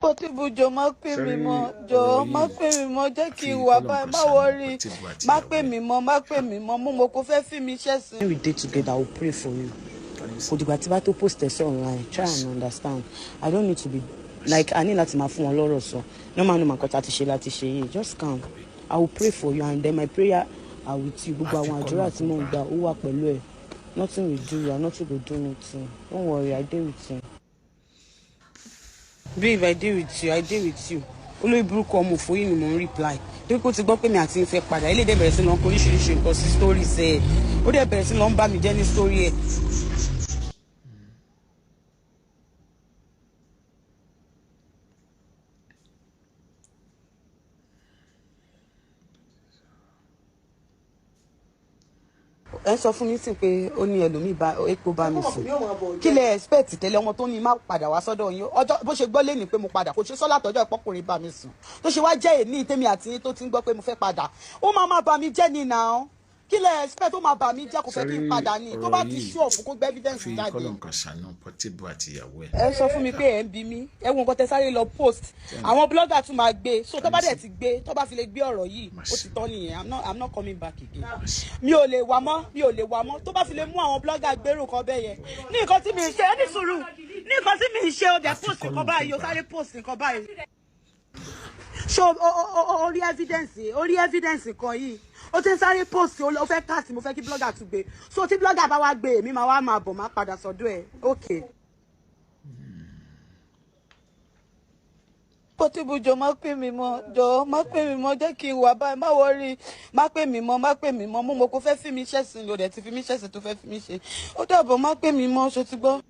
Portable jọ má pè mí mọ́, jọ má pè mí mọ́, jẹ́ kí n wà báyìí, má worry, má pè mí mọ́, mo kò fẹ́ fi mi ṣẹ̀sín. When we dey together, I will pray for you. Kò dìgbà tí bá tó post ẹ̀ sí online, try and understand. I don't need to be like I need láti máa fún wọn lọ́rọ̀ sọ. Normal nǹkan tá ti ṣe láti ṣe yìí. Just calm. I will pray for you and then my prayer are with you. Gbogbo àwọn àdúrà tí mo ń gbà ó wà pẹ̀lú ẹ. Nothing will do you, nothing will do nothing. Don't worry, I dey with you. Babe, I dey with you, I dey with you. Olórí burúkú ọmọ òfò yìí ni mo ń reply. Torí kó ti gbọ́ pé mi àti ìfẹ́ padà. Ilé dẹ̀ bẹ̀rẹ̀ sí lọ ń kó oríṣiríṣi nǹkan sí story sẹ̀. Ó dẹ̀ bẹ̀rẹ̀ sí lọ ń bá mi jẹ́ ní story ẹ̀. Ẹ sọ fún mi sí pé ó ní ẹlòmíì bá epo bá mi sùn. Kí lẹ expect tẹ́lẹ̀ ọmọ tó ní má padà wá sọ́dọ̀ yín. Ọjọ́ bó ṣe gbọ́ lé ní pé mo padà kò ṣe sọ́lá tọ́jọ́ ìpọ́kùnrin bá mi sùn. Tó ṣe wá jẹ́ èní tèmi àti yín tó ti ń gbọ́ pé mo fẹ́ padà. Ó máa bá mi jẹ́ ni now. Kí lẹ expect ó máa bá mi jẹ́ kò fẹ́ kí n padà ni. Tó bá ti show fún kó gbé evidence jáde. Fi kọ́lọ̀ nǹkan ṣàánú Portable àti ìyàwó ẹ̀. Ẹ sọ fún mi pé ẹ ń bi mí. Ẹ wo nǹkan tẹ́ sáré lọ post. Àwọn blogger tún máa gbé. So tó bá dẹ̀ ti gbé, tó bá fi lè gbé ọ̀rọ̀ yìí, ó ti tán nìyẹn. I'm not coming back again. Mi ò lè wá mọ́. Tó bá fi lè mú àwọn blogger gbèrú kan bẹ́ẹ̀ yẹn. Ní nǹkan tí mi ń ṣe, ẹ ní sùúrù. Ní nǹkan tí mi ń ṣe, ó dẹ̀ post nǹkan báyìí, ó sáré post nǹkan báyìí. Ṣé orí evidence kan yìí? Ó ti ń sáré post ó fẹ́ cast mo fẹ́ kí blogger tún gbé. So tí blogger bá wá gbé èmi máa bọ̀ máa padà sọ́dọ̀ ẹ̀. Okay. Portable jọ má pè mí mọ́, jẹ́ kí n wà báyìí, má worry, má pè mí mọ́, mo kò fẹ́ fi mi ṣẹ̀sín lò dẹ̀ ti fi mi ṣẹ̀sín tó fẹ́ fi mi ṣe. Ó dàbọ̀ má pè mí mọ́, ṣó ti gbọ́.